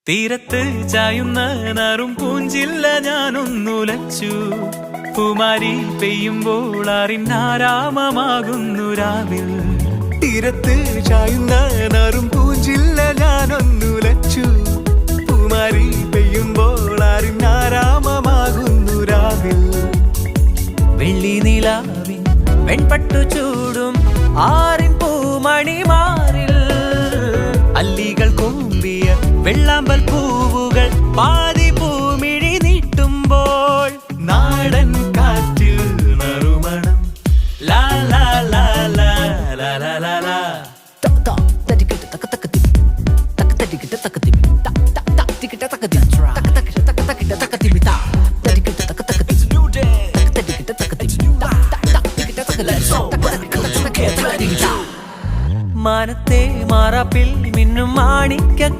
തീരത്ത് ചായുന്ന നാറും പൂഞ്ചില്ല ഞാനൊന്നുലച്ചു. പൂമാരി പെയ്യുമ്പോൾ അറിഞ്ഞാരാമമാകുന്നു രാവിൽ. തീരത്ത് ചായുന്ന നാറും പൂഞ്ചില്ല ഞാനൊന്നുലച്ചു. പൂമാരി പെയ്യുമ്പോൾ അറിഞ്ഞാരാമമാകുന്നു രാവിൽ. വെള്ളി നിലാവിൻ വെൺപട്ടു ചൂടും ആറിൻ പൂമണിമാറിൽ അല്ലികൾ കൊമ്പിയ വെള്ളാമ്പൽ പൂവുകൾ പാതി പൂമിഴി നീട്ടുമ്പോൾ നാടൻ കാറ്റിൽ നറുമണം ലാ ലാ ലാ ലാ ലാ ലാ ലാ ലാ. മാനത്തെ മാറാപ്പിൽ മിന്നും മാണിക്ക